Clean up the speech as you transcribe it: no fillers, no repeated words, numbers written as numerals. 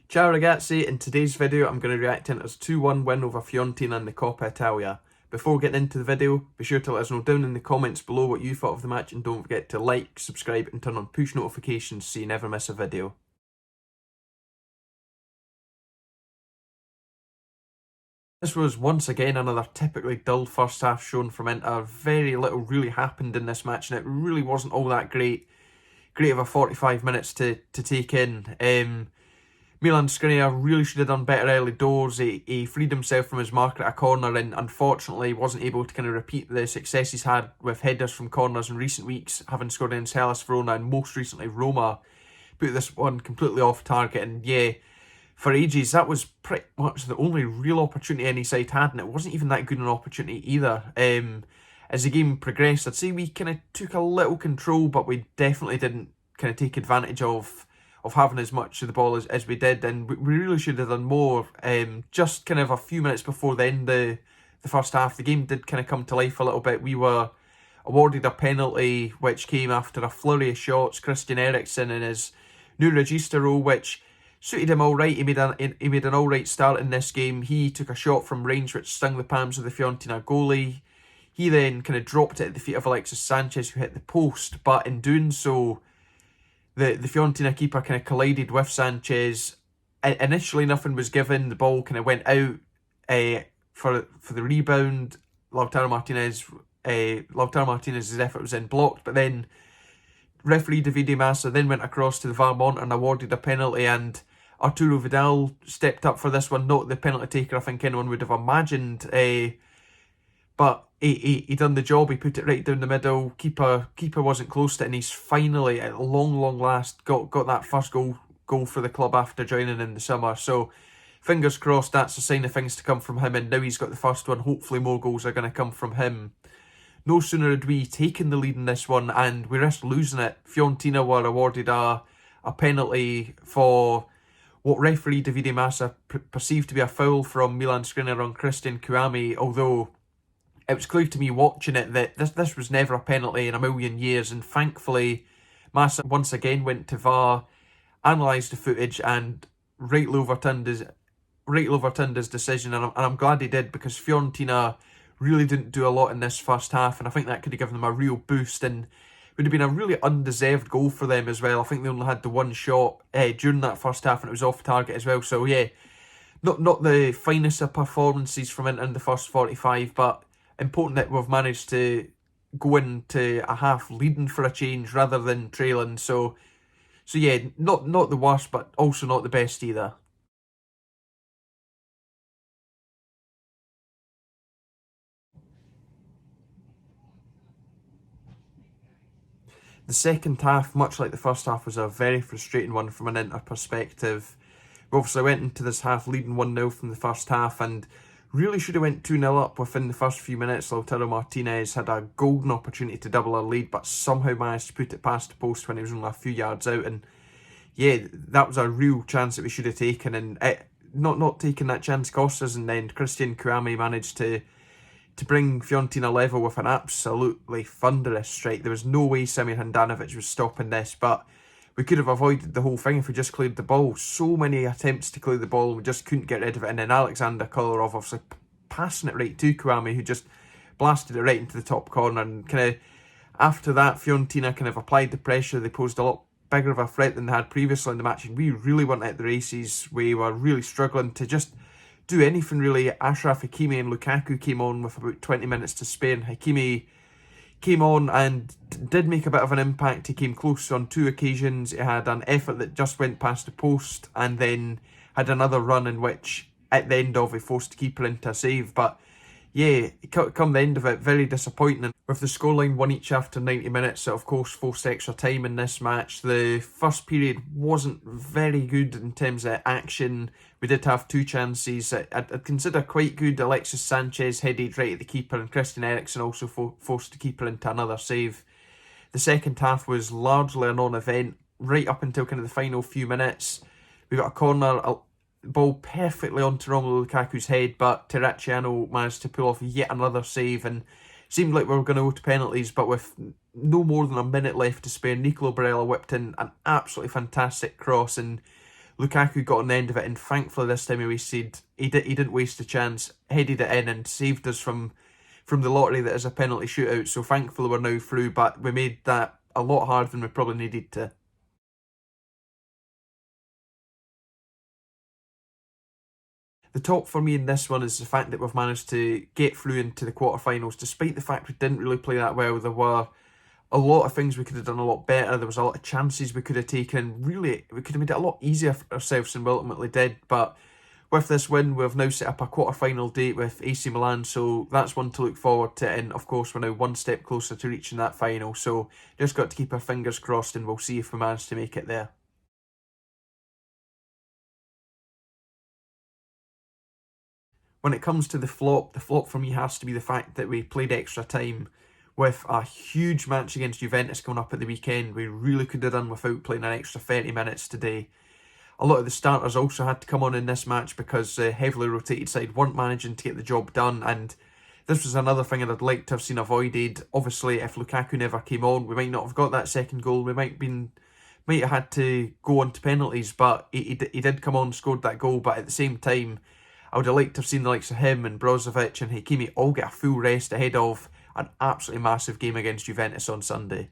Ciao ragazzi, in today's video I'm going to react to Inter's 2-1 win over Fiorentina in the Coppa Italia. Before getting into the video, be sure to let us know down in the comments below what you thought of the match, and don't forget to like, subscribe and turn on push notifications so you never miss a video. This was once again another typically dull first half shown from Inter. Very little really happened in this match and it really wasn't all that great of a 45 minutes to take in. Milan Skriniar really should have done better early doors. He freed himself from his mark at a corner and unfortunately wasn't able to kind of repeat the success he's had with headers from corners in recent weeks, having scored against Hellas Verona and most recently Roma. Put this one completely off target, and yeah, for ages that was pretty much the only real opportunity any side had, and it wasn't even that good an opportunity either. As the game progressed, I'd say we kind of took a little control, but we definitely didn't kind of take advantage of having as much of the ball as we did, and we really should have done more. Just kind of a few minutes before the end of the first half, the game did kind of come to life a little bit. We were awarded a penalty which came after a flurry of shots. Christian Eriksen in his new regista role, which suited him all right. He made an all right start in this game. He took a shot from range which stung the palms of the Fiorentina goalie. He then kind of dropped it at the feet of Alexis Sanchez, who hit the post, but in doing so, the Fiorentina keeper kind of collided with Sanchez. Initially, nothing was given. The ball kind of went out for the rebound. Lautaro Martinez's effort was then blocked, but then referee Davide Massa then went across to the VAR monitor and awarded a penalty, and Arturo Vidal stepped up for this one. Not the penalty taker I think anyone would have imagined, but he done the job. He put it right down the middle. Keeper wasn't close to it, and he's finally, at long last, got that first goal for the club after joining in the summer. So fingers crossed that's a sign of things to come from him, and now he's got the first one. Hopefully more goals are going to come from him. No sooner had we taken the lead in this one and we risked losing it, Fiorentina were awarded a penalty for what referee Davide Massa perceived to be a foul from Milan Skriniar on Christian Cammy, although it was clear to me watching it that this was never a penalty in a million years, and thankfully Massa once again went to VAR, analysed the footage and rightly overturned his decision, and I'm glad he did, because Fiorentina really didn't do a lot in this first half, and I think that could have given them a real boost and would have been a really undeserved goal for them as well. I think they only had the one shot during that first half and it was off target as well. So yeah, not the finest of performances from in the first 45, but important that we've managed to go into a half leading for a change rather than trailing. So yeah, not the worst, but also not the best either. The second half, much like the first half, was a very frustrating one from an Inter perspective. We obviously went into this half leading 1-0 from the first half and really should have went 2-0 up within the first few minutes. Lautaro Martinez had a golden opportunity to double our lead, but somehow managed to put it past the post when he was only a few yards out. And yeah, that was a real chance that we should have taken, and not taking that chance cost us. And then Christian Cammy managed to bring Fiorentina level with an absolutely thunderous strike. There was no way Semir Handanovic was stopping this, but we could have avoided the whole thing if we just cleared the ball. So many attempts to clear the ball, we just couldn't get rid of it. And then Alexander Kolarov obviously passing it right to Cammy, who just blasted it right into the top corner. And kind of after that, Fiorentina kind of applied the pressure. They posed a lot bigger of a threat than they had previously in the match, and we really weren't at the races. We were really struggling to just do anything really. Achraf Hakimi and Lukaku came on with about 20 minutes to spare, and Hakimi came on and did make a bit of an impact. He came close on 2 occasions. He had an effort that just went past the post, and then had another run in which at the end of he forced the keeper into a save. But yeah, come the end of it, very disappointing. With the scoreline 1 each after 90 minutes, it of course forced extra time in this match. The first period wasn't very good in terms of action. We did have 2 chances I'd consider quite good. Alexis Sanchez headed right at the keeper, and Christian Eriksen also forced the keeper into another save. The second half was largely a non-event, right up until kind of the final few minutes. We got a corner, ball perfectly onto Romelu Lukaku's head, but Terracciano managed to pull off yet another save, and seemed like we were going to go to penalties, but with no more than a minute left to spare, Barella whipped in an absolutely fantastic cross, and Lukaku got on the end of it, and thankfully this time he didn't waste a chance, headed it in and saved us from the lottery that is a penalty shootout. So thankfully we're now through, but we made that a lot harder than we probably needed to. The top for me in this one is the fact that we've managed to get through into the quarterfinals, despite the fact we didn't really play that well. There were a lot of things we could have done a lot better. There was a lot of chances we could have taken. Really, we could have made it a lot easier for ourselves than we ultimately did. But with this win, we've now set up a quarter-final date with AC Milan, so that's one to look forward to. And of course, we're now one step closer to reaching that final. So just got to keep our fingers crossed, and we'll see if we manage to make it there. When it comes to the flop for me has to be the fact that we played extra time with a huge match against Juventus coming up at the weekend. We really could have done without playing an extra 30 minutes today. A lot of the starters also had to come on in this match because the heavily rotated side weren't managing to get the job done, and this was another thing I'd like to have seen avoided. Obviously, if Lukaku never came on, we might not have got that second goal. We might have had to go on to penalties, but he did come on, scored that goal. But at the same time, I would have liked to have seen the likes of him and Brozovic and Hakimi all get a full rest ahead of an absolutely massive game against Juventus on Sunday.